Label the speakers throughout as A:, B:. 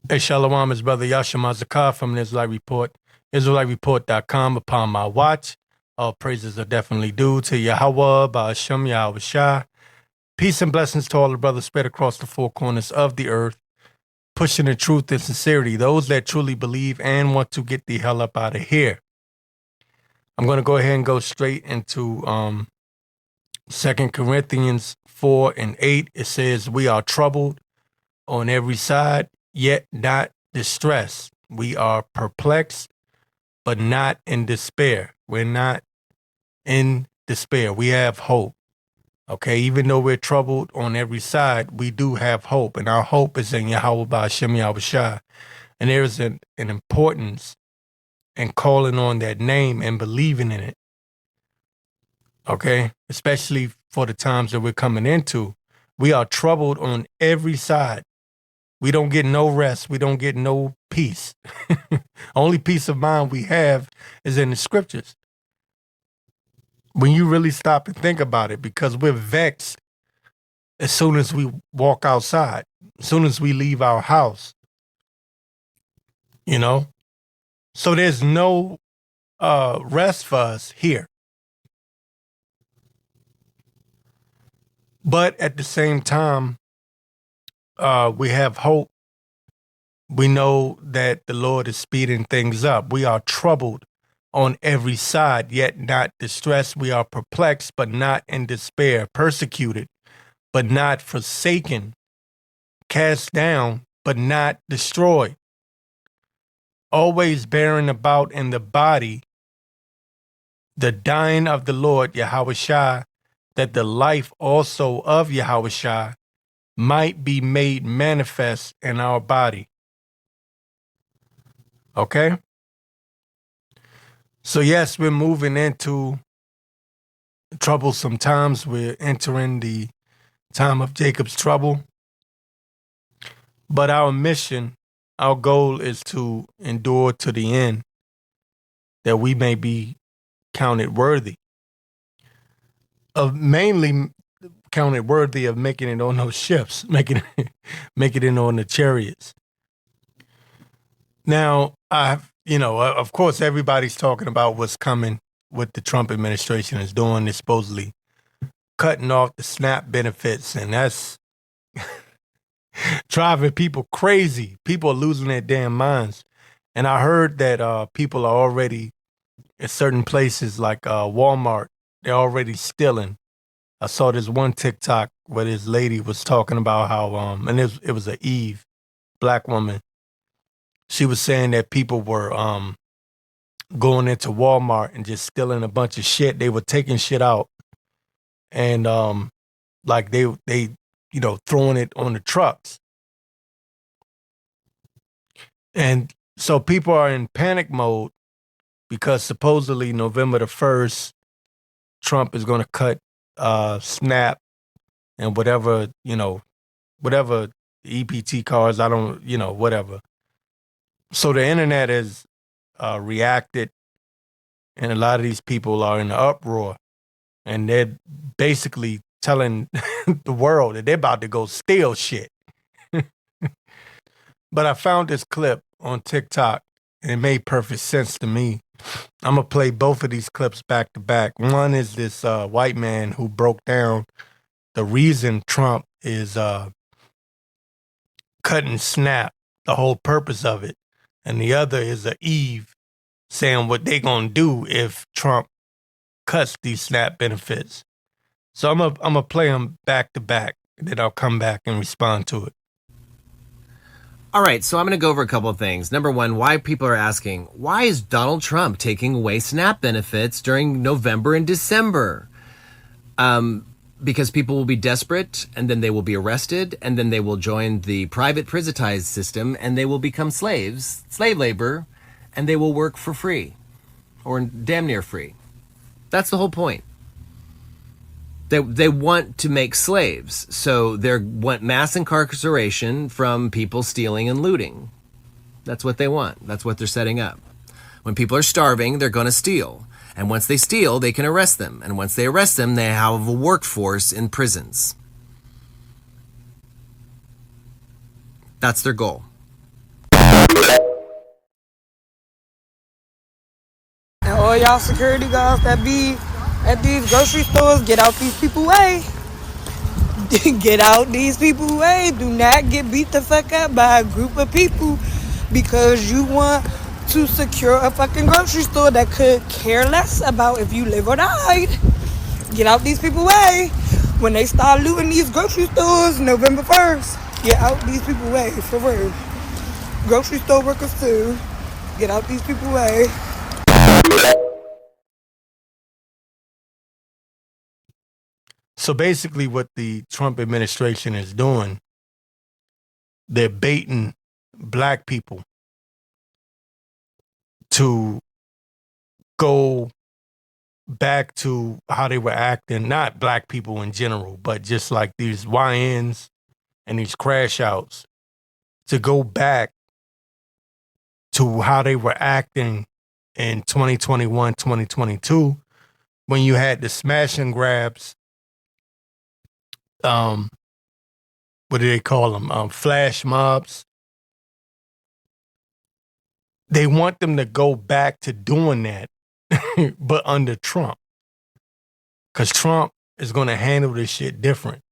A: Hey, Shalom, is Brother Yasha Mazakar from the Israelite Report, IsraeliteReport.com. Upon my watch, all praises are definitely due to Yahweh, Ba'ashem, Yahweh Shah. Peace and blessings to all the brothers spread across the four corners of the earth, pushing the truth and sincerity, those that truly believe and want to get the hell up out of here. I'm going to go ahead and go straight into 2 Corinthians 4 and 8. It says, we are troubled on every side, yet not distressed. We are perplexed, but not in despair. We're not in despair. We have hope. Okay, even though we're troubled on every side, we do have hope, and our hope is in Yahweh Ba'ashem Yahweh Shai. And there is an importance in calling on that name and believing in it. Okay, especially for the times that we're coming into. We are troubled on every side. We don't get no rest. We don't get no peace. Only peace of mind we have is in the scriptures. When you really stop and think about it, because we're vexed as soon as we walk outside, as soon as we leave our house, you know? So there's no rest for us here. But at the same time, we have hope. We know that the Lord is speeding things up. We are troubled on every side, yet not distressed. We are perplexed, but not in despair. Persecuted, but not forsaken. Cast down, but not destroyed. Always bearing about in the body the dying of the Lord, Yahweh Shai, that the life also of Yahweh Shai might be made manifest in our body. Okay? So yes, we're moving into troublesome times. We're entering the time of Jacob's trouble. But our mission, our goal is to endure to the end, that we may be counted worthy of mainly counted worthy of making it on those ships, making it on the chariots. Now, of course, everybody's talking about what's coming, what the Trump administration is doing. They're supposedly cutting off the SNAP benefits, and that's driving people crazy. People are losing their damn minds. And I heard that people are already in certain places like Walmart, they're already stealing. I saw this one TikTok where this lady was talking about how, and it was a Eve, black woman. She was saying that people were going into Walmart and just stealing a bunch of shit. They were taking shit out and like they throwing it on the trucks. And so people are in panic mode because supposedly November the 1st, Trump is going to cut SNAP and whatever EPT cards, whatever. So the internet has reacted, and a lot of these people are in an uproar, and they're basically telling the world that they're about to go steal shit. But I found this clip on TikTok, and it made perfect sense to me. I'm going to play both of these clips back to back. One is this white man who broke down the reason Trump is cutting SNAP, the whole purpose of it. And the other is a Eve saying what they going to do if Trump cuts these SNAP benefits. So I'm gonna play them back to back, then I'll come back and respond to it.
B: All right, so I'm going to go over a couple of things. Number one, why people are asking, why is Donald Trump taking away SNAP benefits during November and December? Because people will be desperate, and then they will be arrested, and then they will join the private prisonized system, and they will become slaves, slave labor, and they will work for free, or damn near free. That's the whole point. They want to make slaves, so they want mass incarceration from people stealing and looting. That's what they want. That's what they're setting up. When people are starving, they're going to steal. And once they steal, they can arrest them. And once they arrest them, they have a workforce in prisons. That's their goal.
C: And all y'all security guards that be at these grocery stores, get out these people way. Get out these people way. Do not get beat the fuck up by a group of people because you want to secure a fucking grocery store that could care less about if you live or died. Get out these people way. When they start looting these grocery stores November 1st, get out these people way, for real. Grocery store workers too. Get out these people way.
A: So basically, what the Trump administration is doing, they're baiting black people to go back to how they were acting, not black people in general, but just like these YNs and these crash outs, to go back to how they were acting in 2021, 2022, when you had the smash and grabs, what do they call them? Flash mobs. They want them to go back to doing that, but under Trump. Because Trump is going to handle this shit different.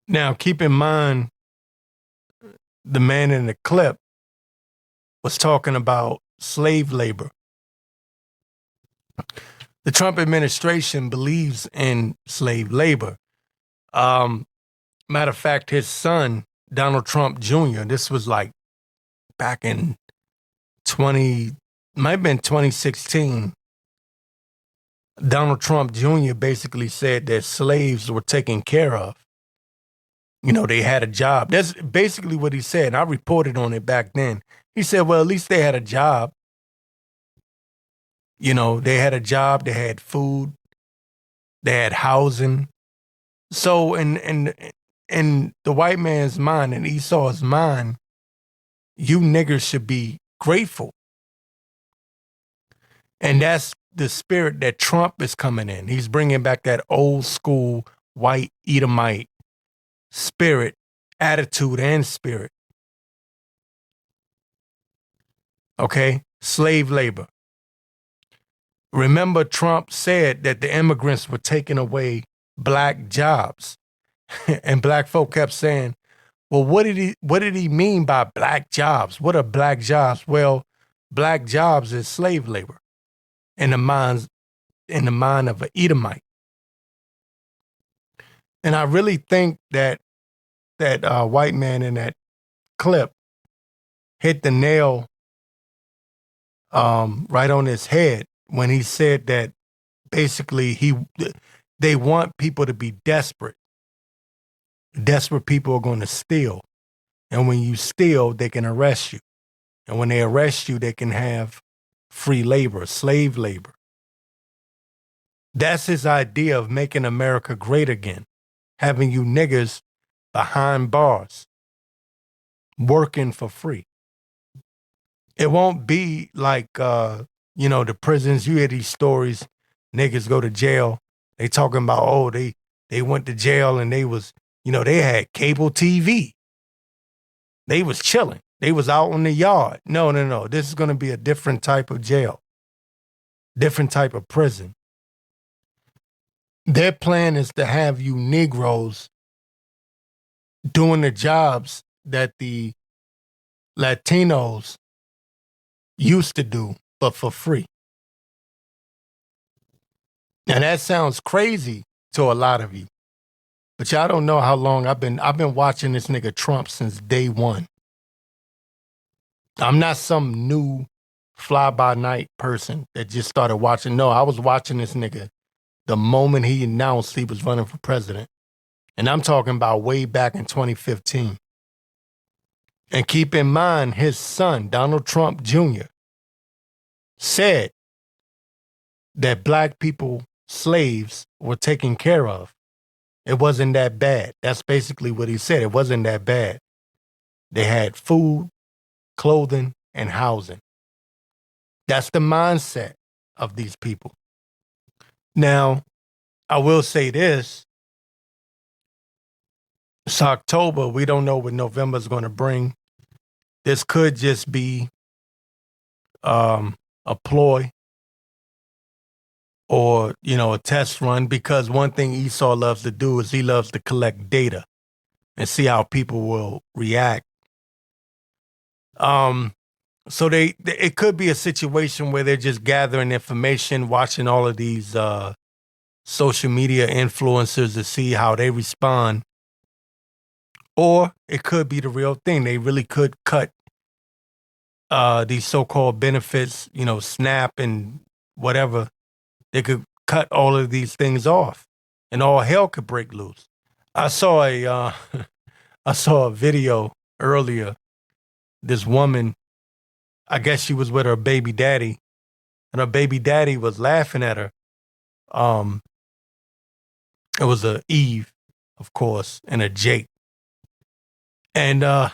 A: Now, keep in mind, the man in the clip was talking about slave labor. The Trump administration believes in slave labor. Matter of fact, his son, Donald Trump Jr., this was like back in might have been 2016. Donald Trump Jr. basically said that slaves were taken care of. You know, they had a job. That's basically what he said. I reported on it back then. He said, well, at least they had a job. You know, they had a job, they had food, they had housing. So in the white man's mind, in Esau's mind, you niggers should be grateful. And that's the spirit that Trump is coming in. He's bringing back that old school white Edomite spirit, attitude, and spirit. Okay? Slave labor. Remember, Trump said that the immigrants were taking away black jobs. And black folk kept saying, well, what did he mean by black jobs? What are black jobs? Well, black jobs is slave labor in the mind of an Edomite. And I really think that white man in that clip hit the nail right on his head when he said that basically they want people to be desperate. Desperate people are going to steal. And when you steal, they can arrest you. And when they arrest you, they can have free labor, slave labor. That's his idea of making America great again. Having you niggers behind bars, working for free. It won't be like, the prisons. You hear these stories, niggas go to jail. They talking about, oh, they went to jail and they was, they had cable TV. They was chilling. They was out in the yard. No. This is going to be a different type of jail, different type of prison. Their plan is to have you Negroes doing the jobs that the Latinos used to do, but for free. And that sounds crazy to a lot of you. But y'all don't know how long I've been watching this nigga Trump since day one. I'm not some new fly-by-night person that just started watching. No, I was watching this nigga the moment he announced he was running for president. And I'm talking about way back in 2015. And keep in mind, his son, Donald Trump Jr., said that black people, slaves, were taken care of. It wasn't that bad. That's basically what he said. It wasn't that bad. They had food, clothing, and housing. That's the mindset of these people. Now, I will say this. It's October. We don't know what November is going to bring. this could just be a ploy or, a test run, because one thing Esau loves to do is he loves to collect data and see how people will react. So it could be a situation where they're just gathering information, watching all of these social media influencers to see how they respond. Or it could be the real thing. They really could cut these so-called benefits, SNAP and whatever. They could cut all of these things off, and all hell could break loose. I saw a video earlier. This woman, I guess she was with her baby daddy, and her baby daddy was laughing at her. It was a Eve, of course, and a Jake. And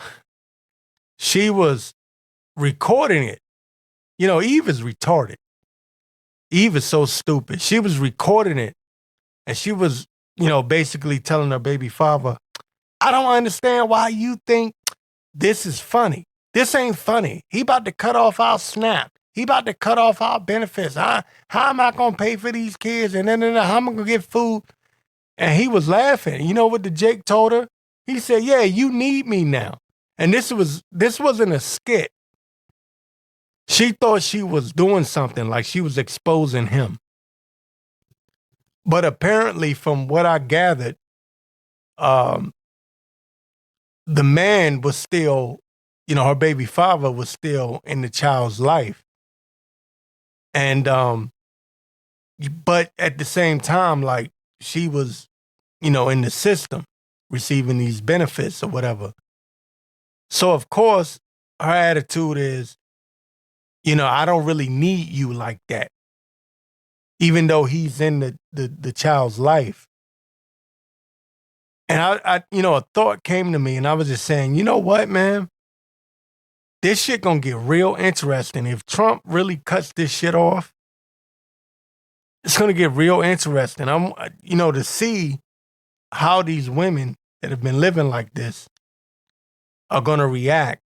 A: she was recording it. Eve is retarded. Eve is so stupid. She was recording it, and she was, basically telling her baby father, I don't understand why you think this is funny. This ain't funny. He about to cut off our SNAP. He about to cut off our benefits. How am I going to pay for these kids? And then how am I going to get food? And he was laughing. You know what the Jake told her? He said, yeah, you need me now. And this wasn't a skit. She thought she was doing something, like she was exposing him. But apparently, from what I gathered, the man was still, her baby father was still in the child's life. And, but at the same time, like, she was, in the system receiving these benefits or whatever. So, of course, her attitude is, I don't really need you like that, even though he's in the child's life. And I a thought came to me, and I was just saying, you know what, man? This shit gonna get real interesting. If Trump really cuts this shit off, it's gonna get real interesting. I'm, to see how these women that have been living like this are gonna react.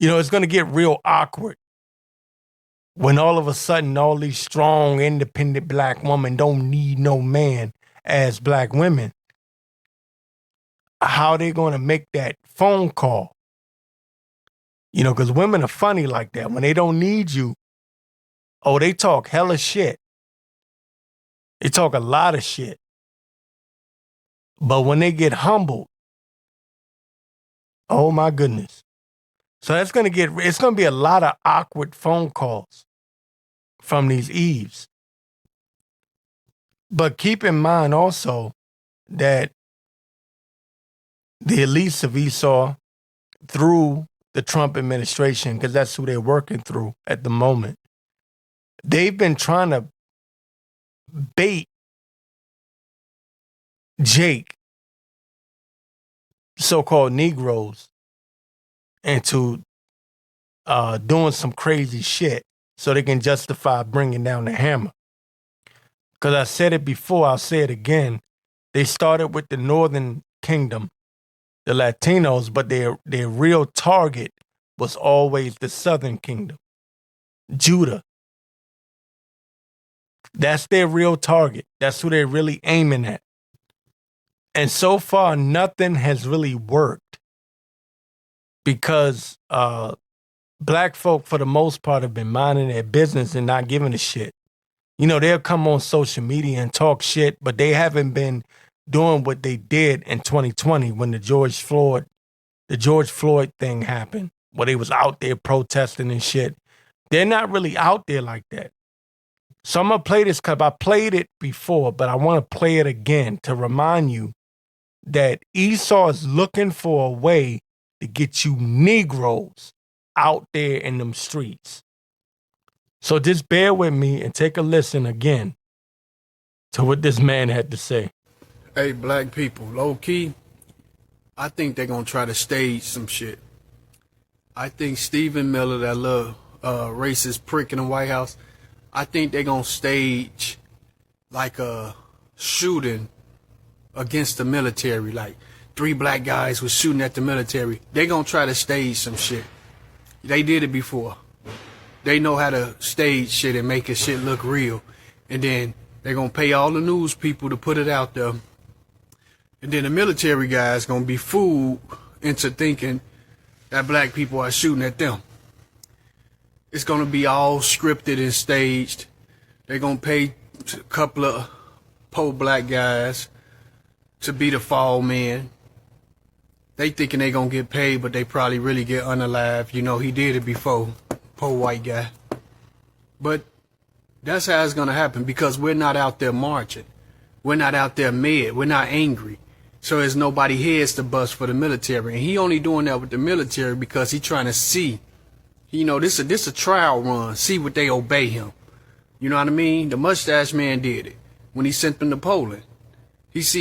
A: It's gonna get real awkward when all of a sudden all these strong, independent black women don't need no man as black women. How they gonna make that phone call? Because women are funny like that. When they don't need you, they talk hella shit. They talk a lot of shit. But when they get humbled, oh my goodness. So it's gonna be a lot of awkward phone calls from these Eves. But keep in mind also that the elites of Esau, through the Trump administration, because that's who they're working through at the moment, they've been trying to bait Jake, so-called Negroes, into doing some crazy shit so they can justify bringing down the hammer. Because I said it before, I'll say it again. They started with the Northern Kingdom, the Latinos, but their real target was always the Southern Kingdom, Judah. That's their real target. That's who they're really aiming at. And so far, nothing has really worked, because black folk, for the most part, have been minding their business and not giving a shit. They'll come on social media and talk shit, but they haven't been doing what they did in 2020 when the George Floyd thing happened, where they was out there protesting and shit. They're not really out there like that. So I'm going to play this clip. I played it before, but I want to play it again to remind you that Esau is looking for a way to get you Negroes out there in them streets. So just bear with me and take a listen again to what this man had to say.
D: Hey, black people, low key, I think they're going to try to stage some shit. I think Stephen Miller, that little racist prick in the White House, I think they're going to stage like a shooting against the military. Like, 3 black guys was shooting at the military. They gonna try to stage some shit. They did it before. They know how to stage shit and make a shit look real. And then they're gonna pay all the news people to put it out there. And then the military guys gonna be fooled into thinking that black people are shooting at them. It's gonna be all scripted and staged. They're gonna pay a couple of poor black guys to be the fall men. They thinking they gonna get paid, but they probably really get unalive. You know, he did it before. Poor white guy. But that's how it's gonna happen because we're not out there marching. We're not out there mad. We're not angry. So there's nobody heads to bust for the military. And he only doing that with the military because he trying to see. You know, this a trial run. See what they obey him. You know what I mean? The mustache man did it when he sent them to Poland. He's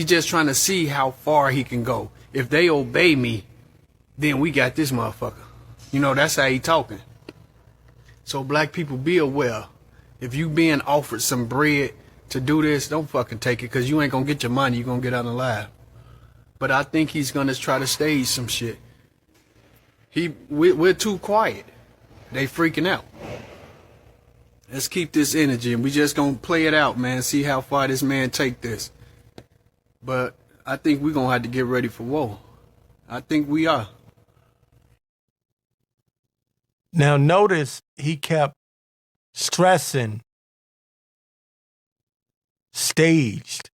D: just trying to see how far he can go. If they obey me, then we got this motherfucker. You know, that's how he talking. So black people, be aware. If you being offered some bread to do this, don't fucking take it because you ain't gonna get your money. You're gonna get out alive. But I think he's gonna try to stage some shit. We're too quiet. They freaking out. Let's keep this energy and we just gonna play it out, man. See how far this man take this. But I think we're gonna have to get ready for war. I think we are.
A: Now notice he kept stressing staged.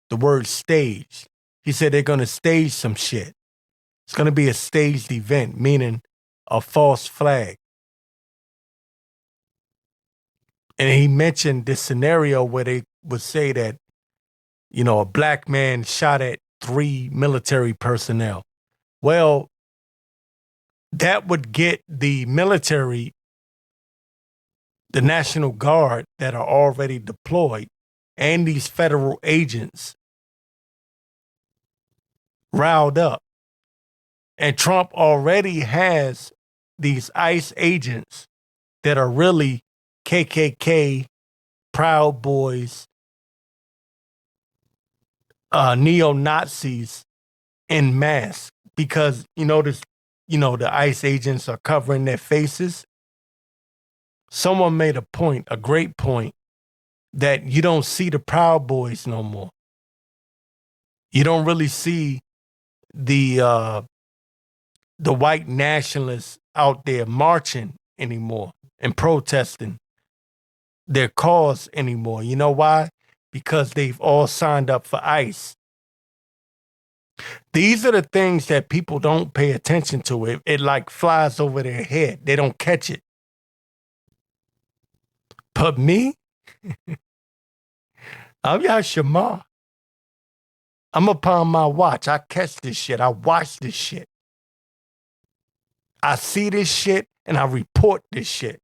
A: The word staged. He said they're gonna stage some shit. It's gonna be a staged event, meaning a false flag. And he mentioned this scenario where they would say that, you know, a black man shot at 3 military personnel. Well, that would get the military, the National Guard that are already deployed, and these federal agents riled up. And Trump already has these ICE agents that are really KKK, Proud Boys, neo-Nazis in mass because, the ICE agents are covering their faces. Someone made a point, a great point, that you don't see the Proud Boys no more. You don't really see the white nationalists out there marching anymore and protesting their cause anymore. You know why? Because they've all signed up for ICE. These are the things that people don't pay attention to. It like flies over their head. They don't catch it. But me, I'm Yashima. I'm upon my watch. I catch this shit. I watch this shit. I see this shit and I report this shit.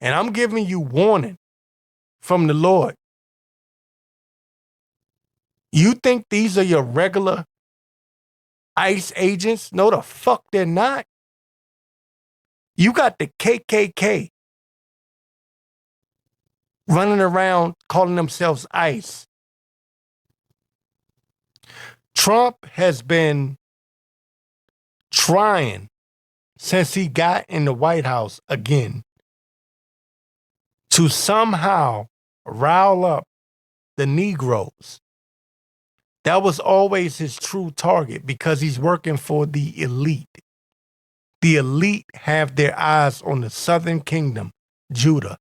A: And I'm giving you warning from the Lord. You think these are your regular ICE agents? No, the fuck they're not. You got the KKK running around calling themselves ICE. Trump has been trying since he got in the White House again to somehow rile up the Negroes. That was always his true target because he's working for the elite. The elite have their eyes on the southern kingdom, Judah.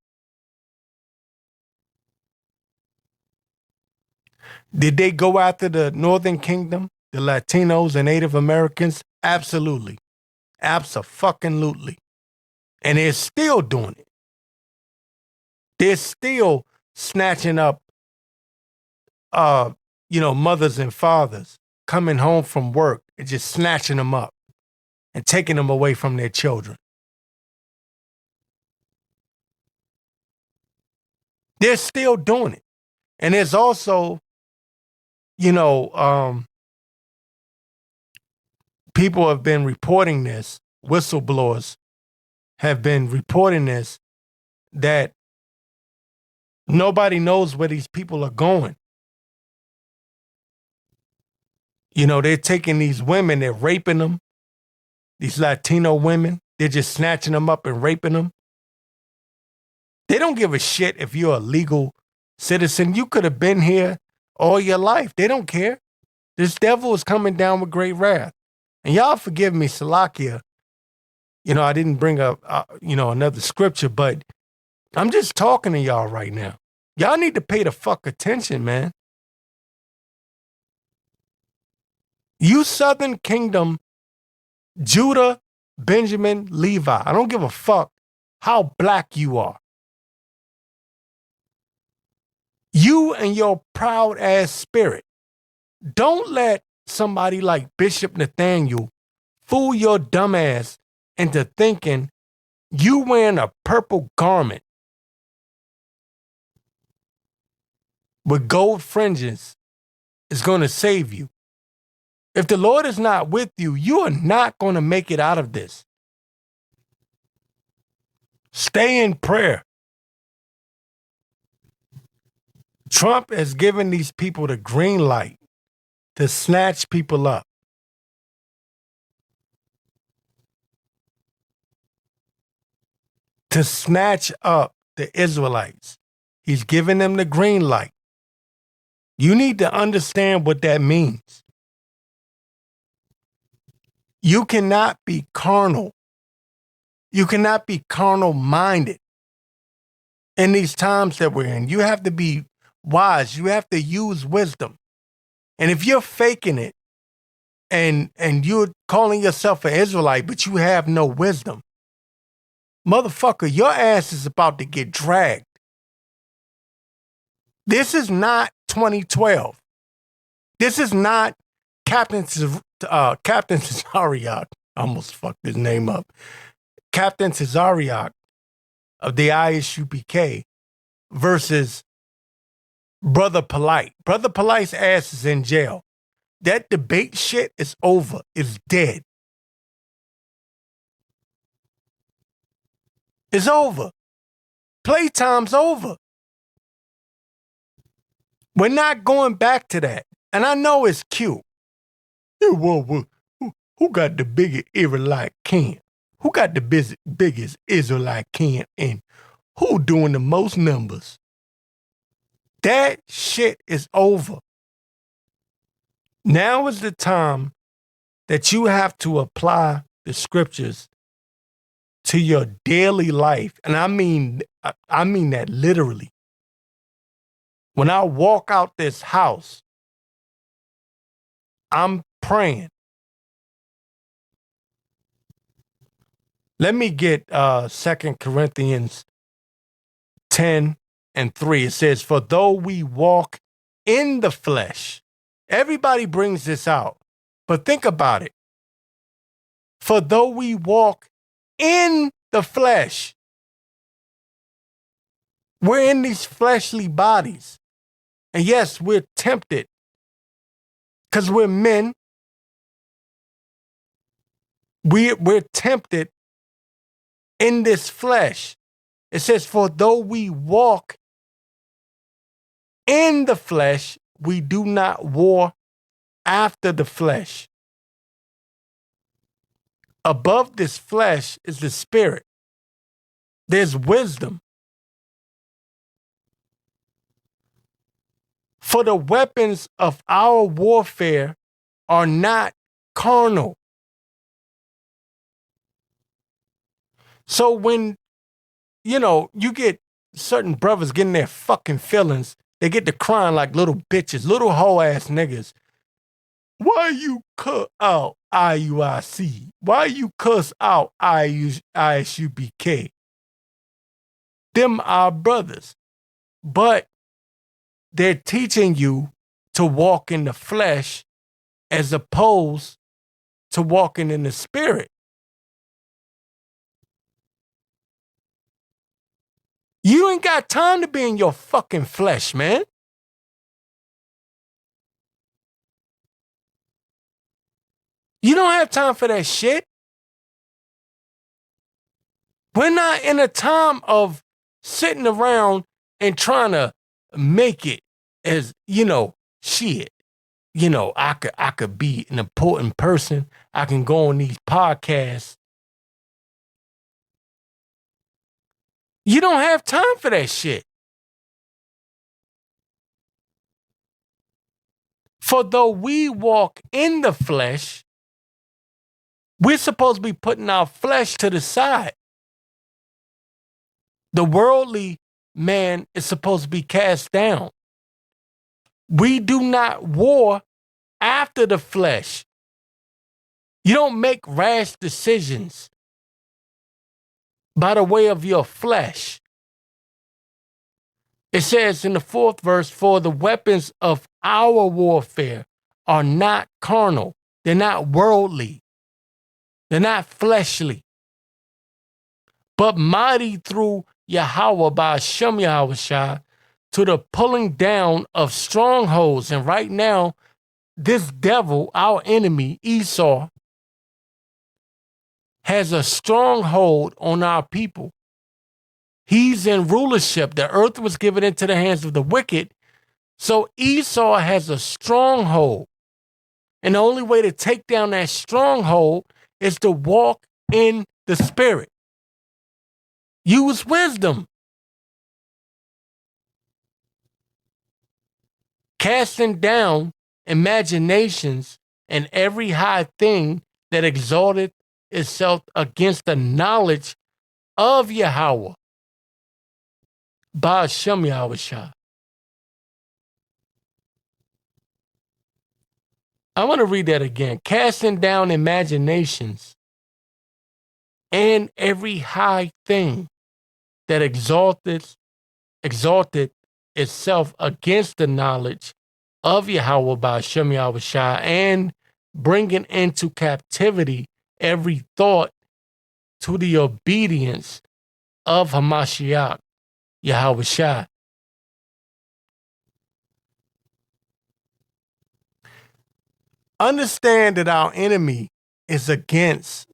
A: Did they go after the northern kingdom, the Latinos and Native Americans? Absolutely. Abso-fucking-lutely. And they're still doing it. They're still snatching up, mothers and fathers coming home from work and just snatching them up and taking them away from their children. They're still doing it. And there's also, people have been reporting this, whistleblowers have been reporting this, that nobody knows where these people are going. You know, they're taking these women, they're raping them, these Latino women. They're just snatching them up and raping them. They don't give a shit if you're a legal citizen. You could have been here all your life. They don't care. This devil is coming down with great wrath. And y'all forgive me, Salakia. You know, I didn't bring up, another scripture, but I'm just talking to y'all right now. Y'all need to pay the fuck attention, man. You Southern Kingdom, Judah, Benjamin, Levi. I don't give a fuck how black you are. You and your proud ass spirit. Don't let somebody like Bishop Nathaniel fool your dumb ass into thinking you wearing a purple garment with gold fringes is going to save you. If the Lord is not with you, you are not going to make it out of this. Stay in prayer. Trump has given these people the green light to snatch people up. To snatch up the Israelites. He's giving them the green light. You need to understand what that means. You cannot be carnal. You cannot be carnal minded in these times that we're in. You have to be wise. You have to use wisdom. And if you're faking it and you're calling yourself an Israelite, but you have no wisdom, motherfucker, your ass is about to get dragged. This is not 2012. This is not Captain Cesariak. I almost fucked his name up. Captain Cesariak of the ISUPK versus Brother Polite. Brother Polite's ass is in jail. That debate shit is over. It's dead. It's over. Playtime's over. We're not going back to that. And I know it's cute. Yeah, well, who got the biggest Israelite can? Who got the biggest Israelite can? And who doing the most numbers? That shit is over. Now is the time that you have to apply the scriptures to your daily life. And I mean that literally. When I walk out this house, I'm praying. Let me get 2 Corinthians 10:3. It says, for though we walk in the flesh, everybody brings this out, but think about it. For though we walk in the flesh, we're in these fleshly bodies. And yes, we're tempted because we're men. We're tempted in this flesh. It says, for though we walk in the flesh, we do not war after the flesh. Above this flesh is the spirit. There's wisdom. For the weapons of our warfare are not carnal. So when, you get certain brothers getting their fucking feelings, they get to crying like little bitches, little hoe ass niggas. Why you cut out IUIC? Why you cuss out ISUBK? Them are brothers. But they're teaching you to walk in the flesh as opposed to walking in the spirit. You ain't got time to be in your fucking flesh, man. You don't have time for that shit. We're not in a time of sitting around and trying to make it as, shit. I could be an important person. I can go on these podcasts. You don't have time for that shit. For though we walk in the flesh, we're supposed to be putting our flesh to the side. The worldly man is supposed to be cast down. We do not war after the flesh. You don't make rash decisions by the way of your flesh. It says in the 4th verse, for the weapons of our warfare are not carnal. They're not worldly. They're not fleshly. But mighty through Yahweh by Hashem Yahushua to the pulling down of strongholds. And right now, this devil, our enemy, Esau, has a stronghold on our people. He's in rulership. The earth was given into the hands of the wicked. So Esau has a stronghold. And the only way to take down that stronghold is to walk in the spirit. Use wisdom. Casting down imaginations and every high thing that exalted itself against the knowledge of Yahweh. By Hashem Yahushua. I want to read that again. Casting down imaginations and every high thing that exalted itself against the knowledge of Yahweh by Hashem Yahushua, and bringing into captivity every thought to the obedience of Hamashiach, Yahushua. Understand that our enemy is against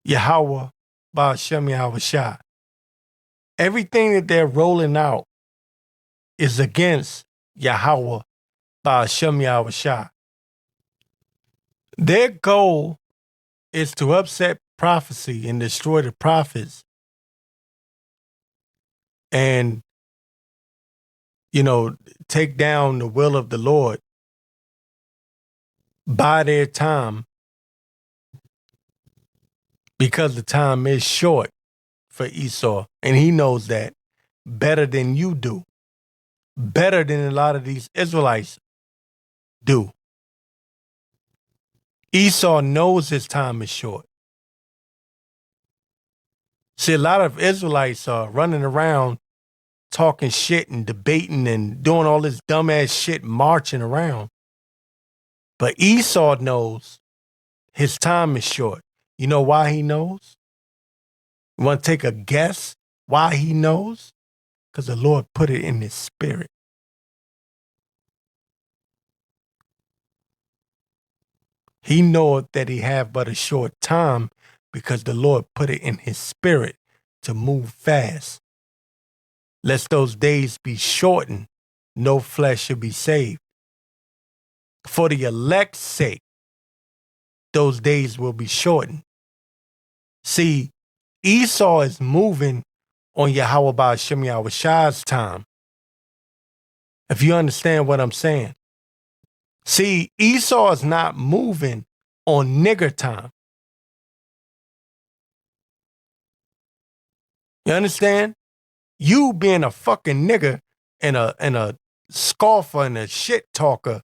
A: Yahweh by Hashem Yahushua. Everything that they're rolling out is against Yahweh by Hashem Yahushua. Their goal is to upset prophecy and destroy the prophets. And, take down the will of the Lord by their time, because the time is short for Esau. And he knows that better than you do, better than a lot of these Israelites do. Esau knows his time is short. See, a lot of Israelites are running around talking shit and debating and doing all this dumbass shit, marching around. But Esau knows his time is short. You know why he knows? You want to take a guess why he knows? Because the Lord put it in his spirit. He knoweth that he have but a short time, because the Lord put it in his spirit to move fast. Lest those days be shortened, no flesh should be saved. For the elect's sake, those days will be shortened. See, Esau is moving on Yahweh by Hashem Yahushua's time. If you understand what I'm saying. See, Esau is not moving on nigger time. You understand? You being a fucking nigger and a scoffer and a shit talker,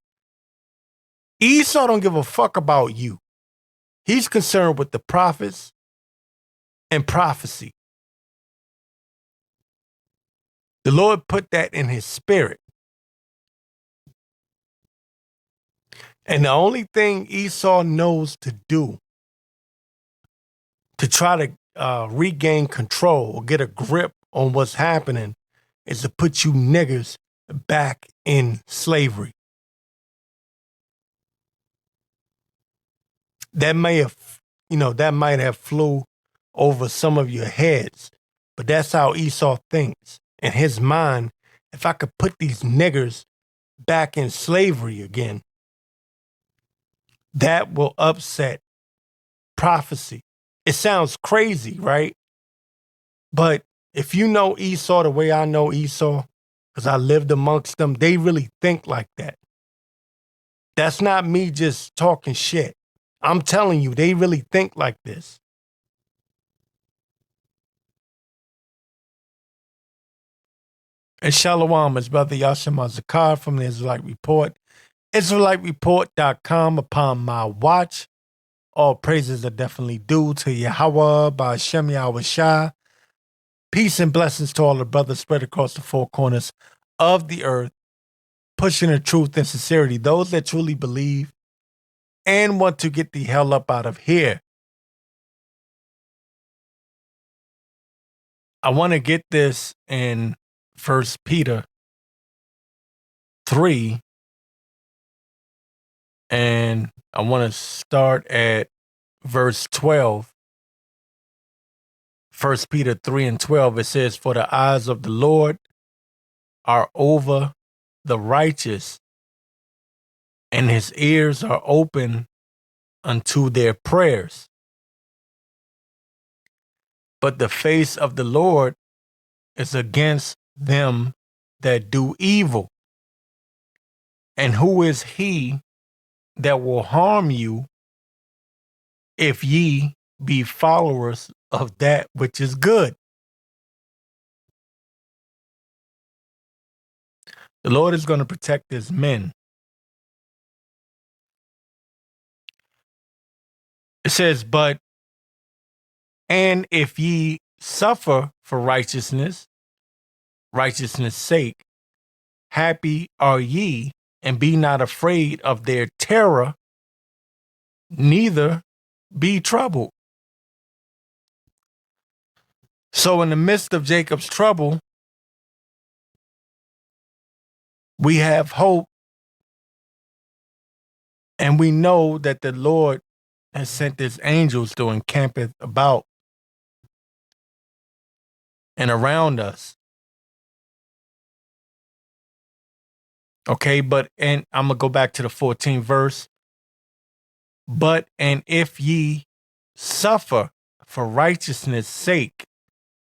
A: Esau don't give a fuck about you. He's concerned with the prophets and prophecy. The Lord put that in his spirit. And the only thing Esau knows to do to try to regain control or get a grip on what's happening is to put you niggers back in slavery. That may have, that might have flew over some of your heads, but that's how Esau thinks. In his mind, if I could put these niggers back in slavery again. That will upset prophecy. It sounds crazy, right? But if you know Esau the way I know Esau, because I lived amongst them, they really think like that. That's not me just talking shit. I'm telling you, they really think like this. And Shalom is Brother Yashima Zakar from the Israelite Report. IsraeliteReport.com. Upon my watch, all praises are definitely due to Yahweh by Hashem Yahweh Shai. Peace and blessings to all the brothers spread across the four corners of the earth, pushing the truth and sincerity. Those that truly believe and want to get the hell up out of here. I want to get this in 1 Peter 3, and I want to start at verse 12. 1 Peter 3 and 12, it says, "For the eyes of the Lord are over the righteous, and his ears are open unto their prayers. But the face of the Lord is against them that do evil. And who is he that will harm you if ye be followers of that which is good?" The Lord is going to protect his men. It says, and if ye suffer for righteousness' sake, happy are ye, and be not afraid of their terror, neither be troubled. So in the midst of Jacob's trouble, we have hope, and we know that the Lord has sent his angels to encamp about and around us. Okay, and I'm going to go back to the 14th verse. And if ye suffer for righteousness' sake,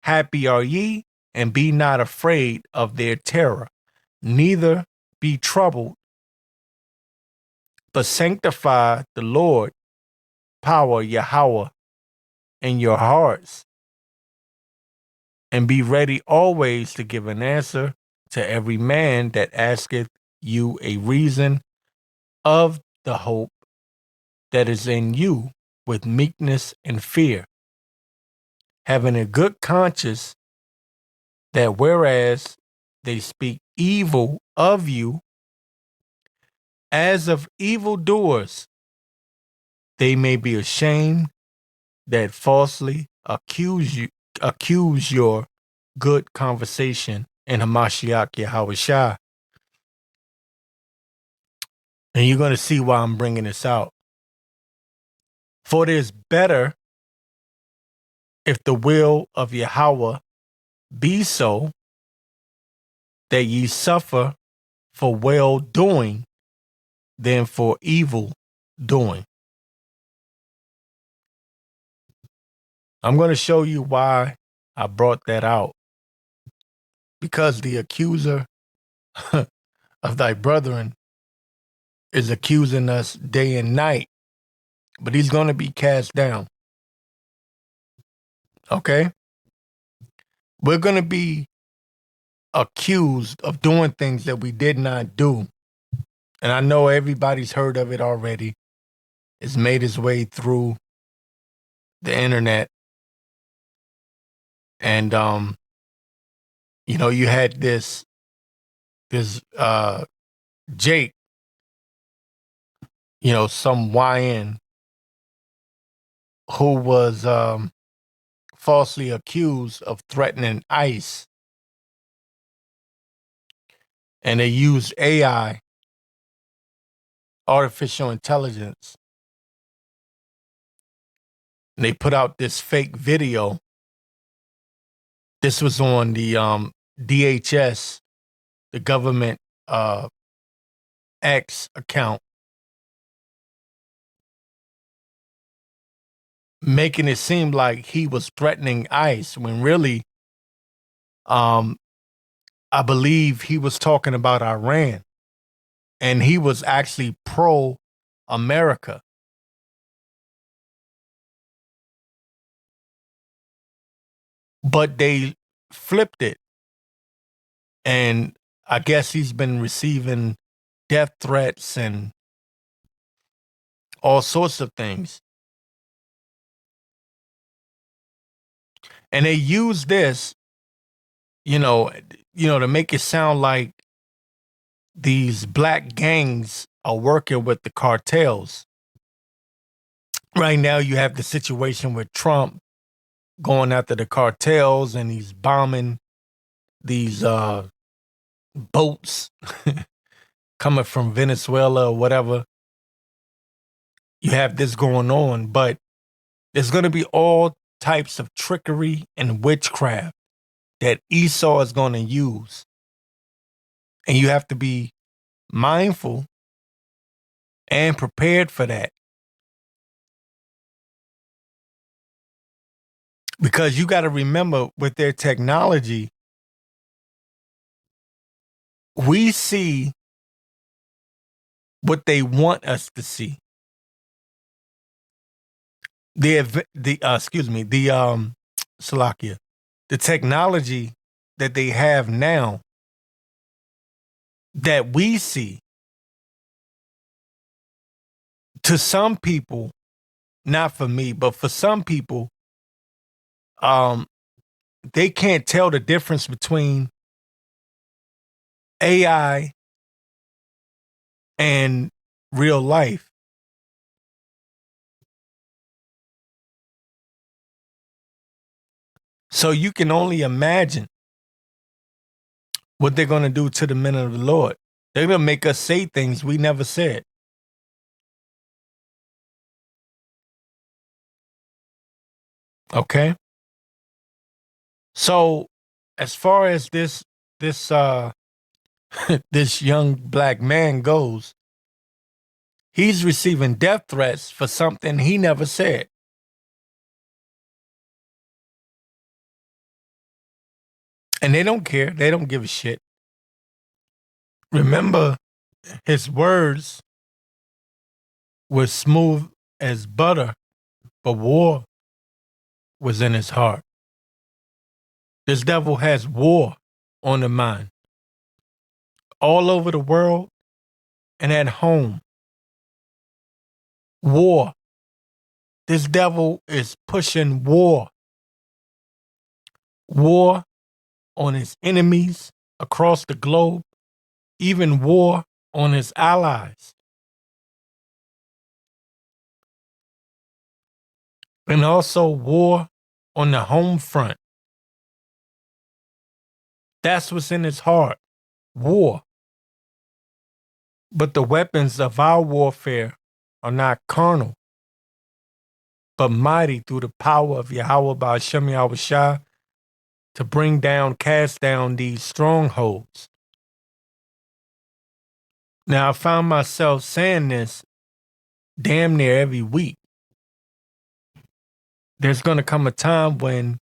A: happy are ye, and be not afraid of their terror, neither be troubled, but sanctify the Lord, power Yahweh, in your hearts, and be ready always to give an answer to every man that asketh you a reason of the hope that is in you with meekness and fear, having a good conscience, that whereas they speak evil of you as of evildoers, they may be ashamed that falsely accuse your good conversation in Hamashiach Yahushua. And you're going to see why I'm bringing this out. For it is better, if the will of Yahweh be so, that ye suffer for well doing than for evil doing. I'm going to show you why I brought that out. Because the accuser of thy brethren is accusing us day and night, but he's going to be cast down. Okay? We're going to be accused of doing things that we did not do. And I know everybody's heard of it already. It's made its way through the internet. And, you had this Jake, some YN who was falsely accused of threatening ICE. And they used AI, artificial intelligence. And they put out this fake video. This was on the DHS, the government X account, making it seem like he was threatening ICE when really, I believe he was talking about Iran, and he was actually pro America. But they flipped it, and I guess he's been receiving death threats and all sorts of things. And they use this, to make it sound like these black gangs are working with the cartels. Right now, you have the situation with Trump going after the cartels, and he's bombing these boats coming from Venezuela or whatever. You have this going on, but there's going to be all types of trickery and witchcraft that Esau is going to use. And you have to be mindful and prepared for that. Because you got to remember, with their technology, we see what they want us to see. Salakia, the technology that they have now that we see, to some people, not for me, but for some people, they can't tell the difference between AI and real life. So you can only imagine what they're going to do to the men of the Lord. They're going to make us say things we never said. Okay? So as far as this this young black man goes, he's receiving death threats for something he never said. And they don't care. They don't give a shit. Remember, his words were smooth as butter, but war was in his heart. This devil has war on the mind. All over the world and at home. War. This devil is pushing war. War on his enemies across the globe, even war on his allies. And also war on the home front. That's what's in his heart. War. But the weapons of our warfare are not carnal, but mighty through the power of Yahweh Ba'ashem Yahweh Shah to bring down, cast down these strongholds. Now, I found myself saying this damn near every week. There's going to come a time when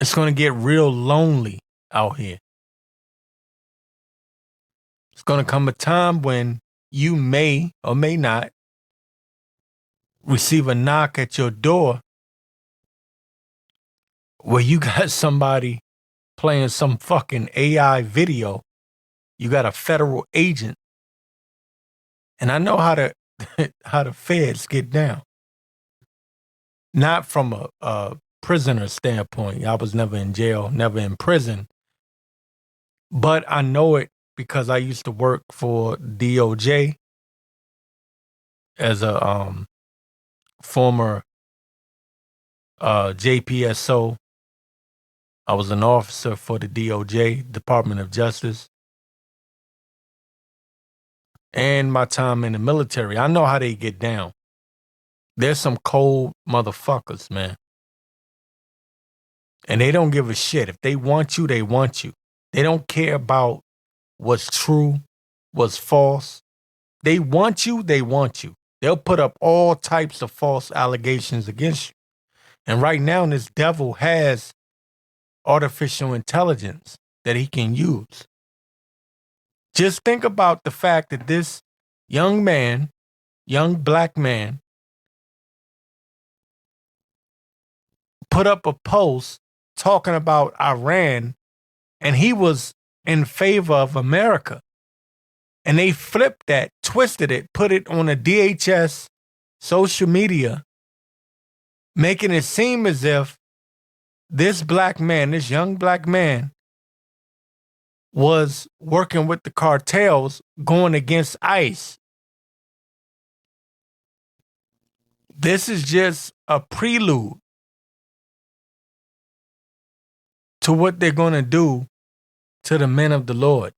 A: it's going to get real lonely out here. It's going to come a time when you may or may not receive a knock at your door where you got somebody playing some fucking AI video. You got a federal agent. And I know how the feds get down. Not from a prisoner standpoint. I was never in jail, never in prison. But I know it because I used to work for DOJ as a former JPSO. I was an officer for the DOJ, Department of Justice. And my time in the military. I know how they get down. There's some cold motherfuckers, man. And they don't give a shit. If they want you, they want you. They don't care about what's true, was false. They want you. They'll put up all types of false allegations against you. And right now, this devil has artificial intelligence that he can use. Just think about the fact that this young black man, put up a post talking about Iran, and he was in favor of America. And they flipped that, twisted it, put it on a DHS social media, making it seem as if this young black man, was working with the cartels going against ICE. This is just a prelude to what they're going to do to the men of the Lord.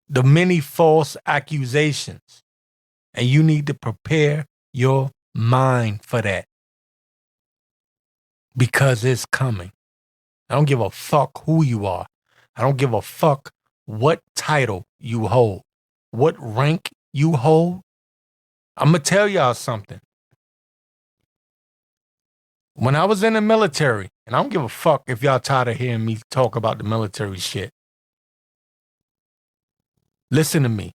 A: The many false accusations. And you need to prepare your mind for that. Because it's coming. I don't give a fuck who you are. I don't give a fuck what title you hold, what rank you hold. I'm going to tell y'all something. When I was in the military, and I don't give a fuck if y'all tired of hearing me talk about the military shit. Listen to me.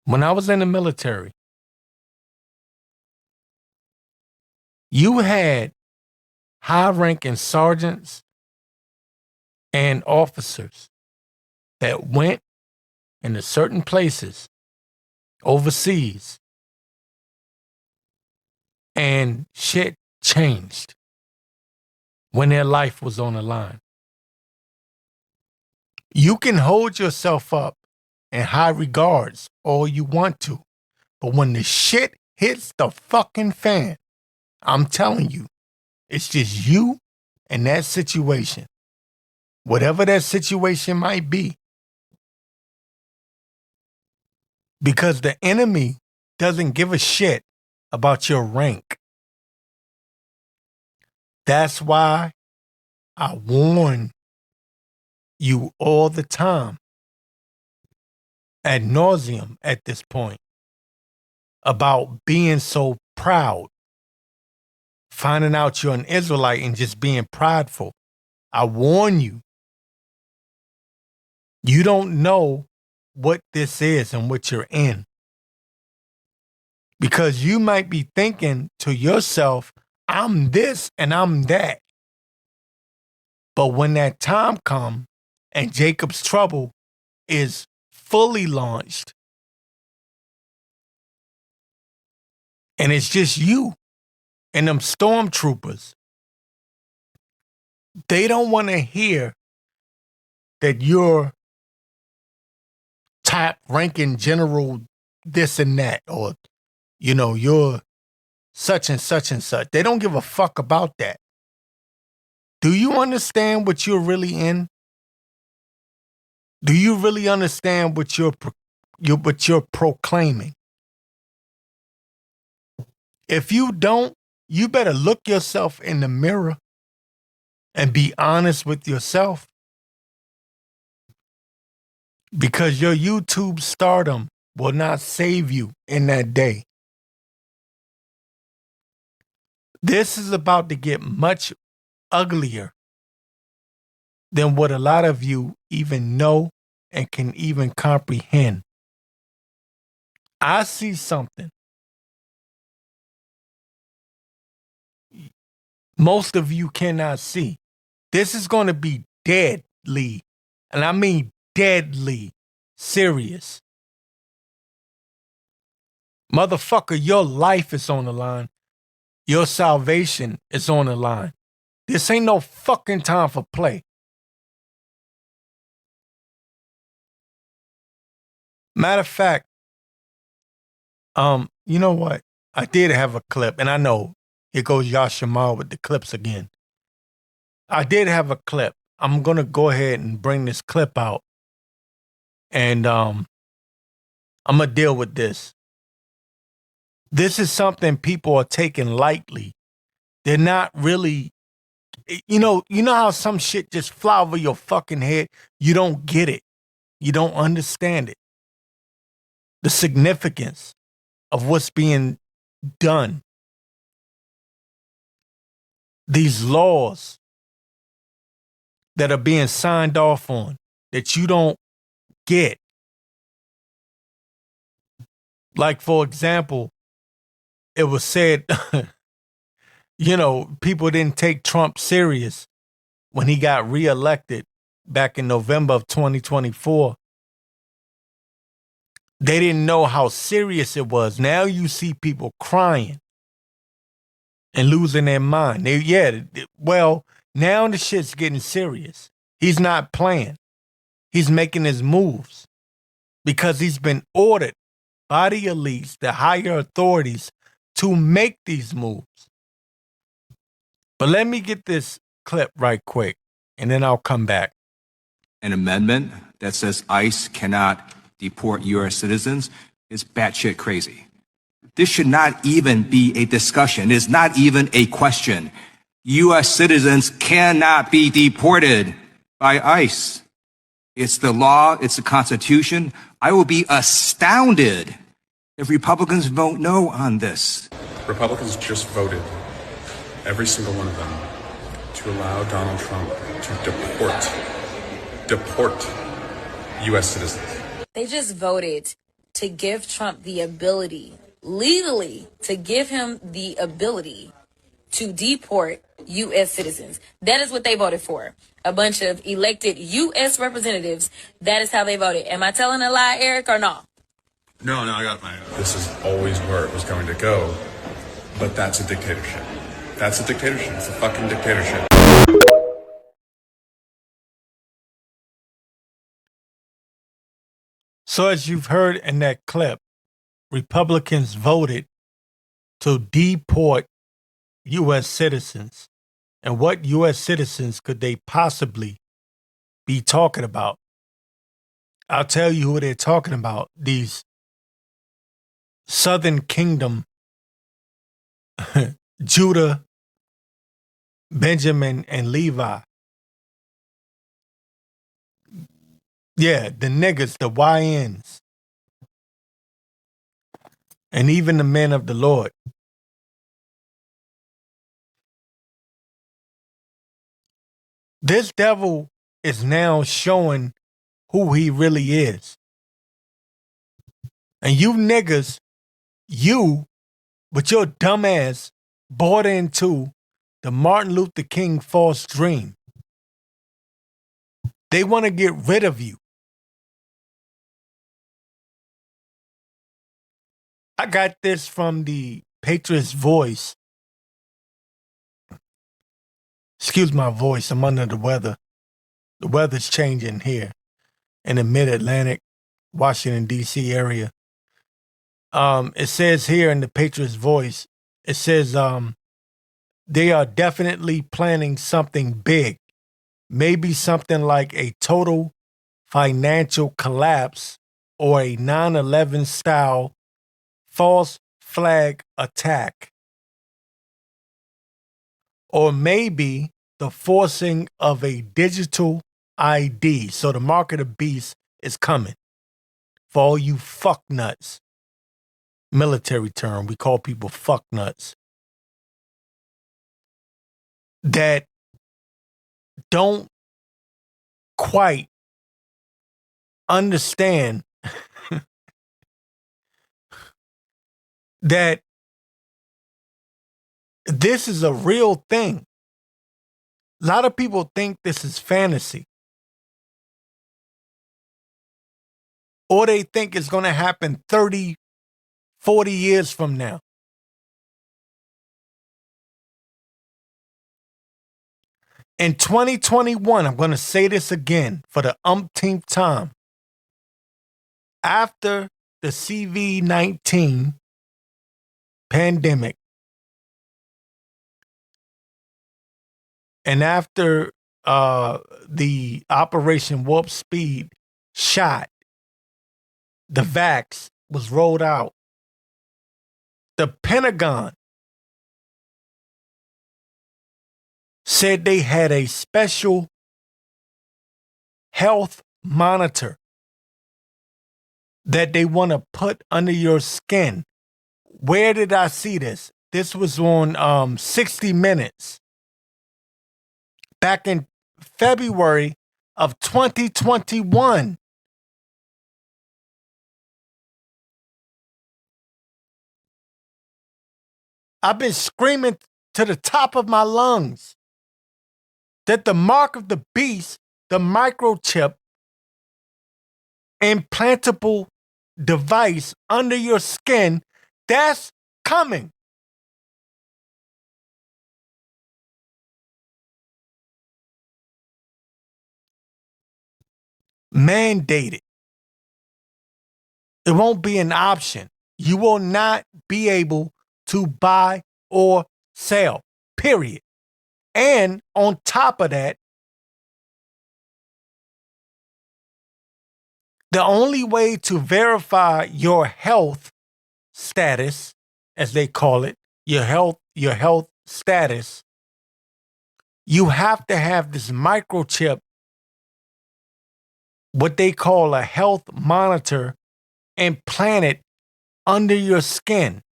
A: When I was in the military, you had high-ranking sergeants and officers that went into certain places overseas, and shit changed when their life was on the line. You can hold yourself up in high regards all you want to, but when the shit hits the fucking fan, I'm telling you, it's just you and that situation. Whatever that situation might be. Because the enemy doesn't give a shit about your rank. That's why I warn you all the time, ad nauseum at this point, about being so proud. Finding out you're an Israelite and just being prideful. I warn you. You don't know what this is and what you're in. Because you might be thinking to yourself, I'm this and I'm that. But when that time comes and Jacob's trouble is fully launched, and it's just you and them stormtroopers, they don't want to hear that you're top ranking general this and that, or, you're such and such and such. They don't give a fuck about that. Do you understand what you're really in? Do you really understand what you're proclaiming? If you don't, you better look yourself in the mirror and be honest with yourself. Because your YouTube stardom will not save you in that day. This is about to get much uglier than what a lot of you even know and can even comprehend. I see something most of you cannot see. This is going to be deadly, and I mean deadly serious. Motherfucker, your life is on the line. Your salvation is on the line. This ain't no fucking time for play. Matter of fact, you know what? I did have a clip, and I know here goes Yashamal with the clips again. I did have a clip. I'm gonna go ahead and bring this clip out, and I'm gonna deal with this. This is something people are taking lightly. They're not really You know how some shit just fly over your fucking head? You don't get it. You don't understand it. The significance of what's being done. These laws that are being signed off on that you don't get. Like, for example, it was said, people didn't take Trump serious when he got reelected back in November of 2024. They didn't know how serious it was. Now you see people crying and losing their mind. Now the shit's getting serious. He's not playing. He's making his moves because he's been ordered by the elites, the higher authorities, to make these moves. But let me get this clip right quick, and then I'll come back.
E: An amendment that says ICE cannot deport U.S. citizens is batshit crazy. This should not even be a discussion. It's not even a question. U.S. citizens cannot be deported by ICE. It's the law. It's the Constitution. I will be astounded if Republicans vote no on this.
F: Republicans just voted, every single one of them, to allow Donald Trump to deport U.S. citizens.
G: They just voted to give Trump the ability, legally, to give him the ability to deport U.S. citizens. That is what they voted for. A bunch of elected U.S. representatives. That is how they voted. Am I telling a lie, Eric, or no?
F: No, I got my. This is always where it was going to go, but that's a dictatorship. That's a dictatorship. It's a fucking dictatorship.
A: So as you've heard in that clip, Republicans voted to deport U.S. citizens. And what U.S. citizens could they possibly be talking about? I'll tell you who they're talking about. These Southern Kingdom, Judah, Benjamin, and Levi. Yeah, the niggas, the YNs. And even the men of the Lord. This devil is now showing who he really is. And you niggas, with your dumb ass, bought into the Martin Luther King false dream. They want to get rid of you. I got this from the Patriot's Voice. Excuse my voice, I'm under the weather. The weather's changing here in the mid-Atlantic, Washington, D.C. area. It says here in the Patriot's Voice, it says they are definitely planning something big. Maybe something like a total financial collapse or a 9/11 style false flag attack. Or maybe the forcing of a digital ID. So the mark of the beast is coming. For all you fuck nuts. Military term, we call people fuck nuts. That don't quite understand that this is a real thing. A lot of people think this is fantasy. Or they think it's going to happen 30, 40 years from now. In 2021, I'm going to say this again for the umpteenth time. After the CV-19 pandemic, and after the Operation Warp Speed shot, the vax was rolled out. The Pentagon said they had a special health monitor that they want to put under your skin. Where did I see this? This was on 60 Minutes back in February of 2021. I've been screaming to the top of my lungs that the mark of the beast, the microchip, implantable device under your skin, that's coming. Mandated. It won't be an option. You will not be able to buy or sell, period. And on top of that, the only way to verify your health status, as they call it, your health status, you have to have this microchip, what they call a health monitor, implanted under your skin.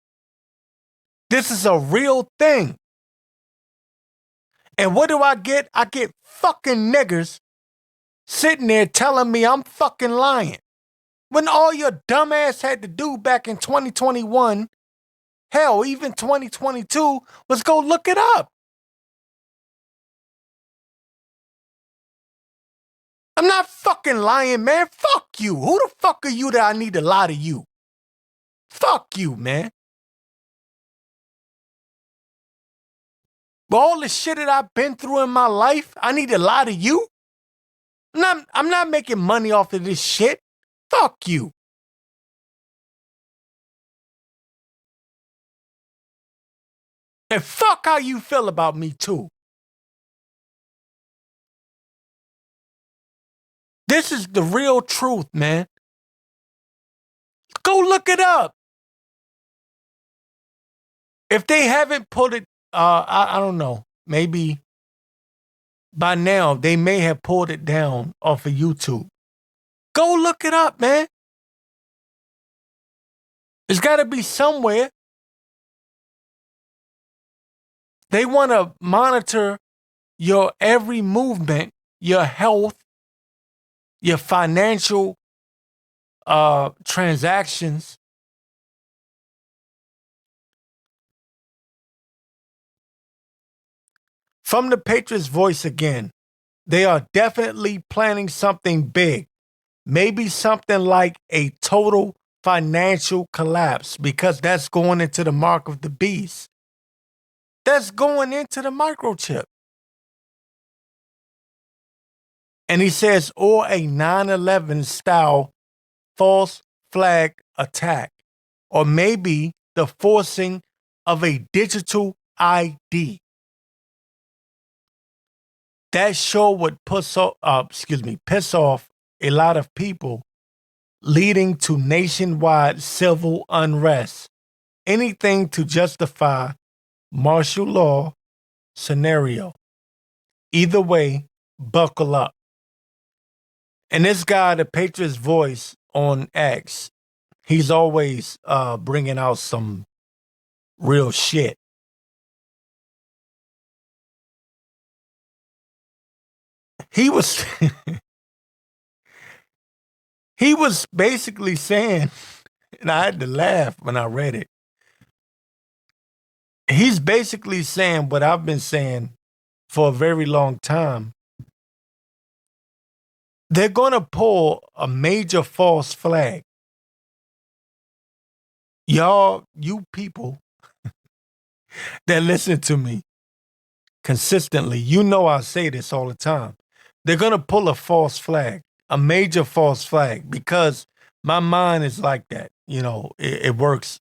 A: This is a real thing. And what do I get? I get fucking niggers sitting there telling me I'm fucking lying. When all your dumbass had to do back in 2021, hell, even 2022, was go look it up. I'm not fucking lying, man. Fuck you. Who the fuck are you that I need to lie to you? Fuck you, man. But all the shit that I've been through in my life, I need to lie to you? I'm not making money off of this shit. Fuck you. And fuck how you feel about me too. This is the real truth, man. Go look it up. If they haven't put it, I don't know, maybe by now they may have pulled it down off of YouTube. Go look it up, man. It's got to be somewhere. They want to monitor your every movement, your health, your financial transactions. From the Patriots' voice again, they are definitely planning something big. Maybe something like a total financial collapse, because that's going into the mark of the beast. That's going into the microchip. And he says, or a 9/11 style false flag attack, or maybe the forcing of a digital ID. That sure would piss off a lot of people, leading to nationwide civil unrest. Anything to justify martial law scenario. Either way, buckle up. And this guy, the Patriots voice on X, he's always bringing out some real shit. He was he was basically saying, and I had to laugh when I read it. He's basically saying what I've been saying for a very long time. They're going to pull a major false flag. Y'all, you people that listen to me consistently, you know I say this all the time. They're going to pull a false flag, a major false flag, because my mind is like that. You know, it works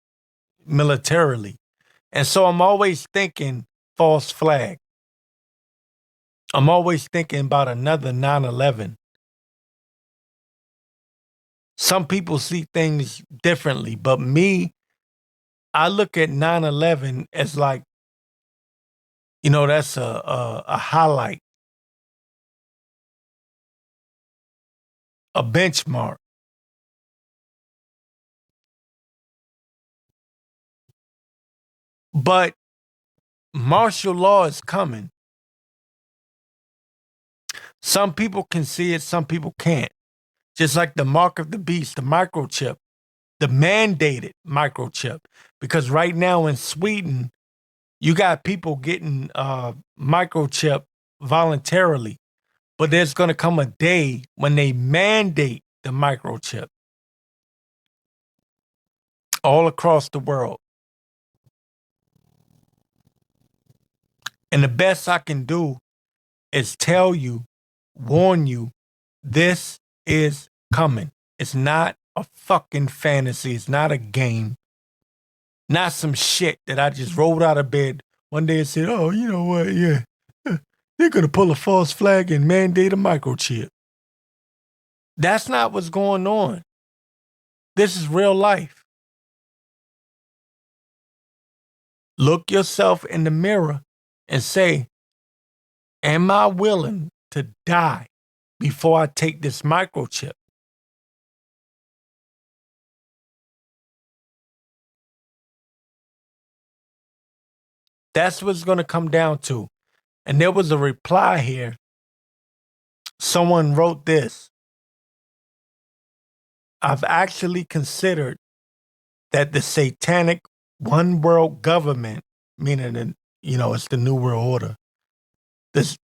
A: militarily. And so I'm always thinking false flag. I'm always thinking about another 9/11. Some people see things differently, but me, I look at 9/11 as like That's a highlight, a benchmark. But martial law is coming. Some people can see it, some people can't. Just like the mark of the beast, the microchip, the mandated microchip. Because right now in Sweden, you got people getting microchip voluntarily. But there's going to come a day when they mandate the microchip all across the world. And the best I can do is tell you, warn you, this is coming. It's not a fucking fantasy. It's not a game. Not some shit that I just rolled out of bed one day and said, oh, you know what? Yeah, they're going to pull a false flag and mandate a microchip. That's not what's going on. This is real life. Look yourself in the mirror and say, am I willing to die before I take this microchip? That's what it's going to come down to. And there was a reply here. Someone wrote this. I've actually considered that the satanic one world government, meaning, it's the New World Order,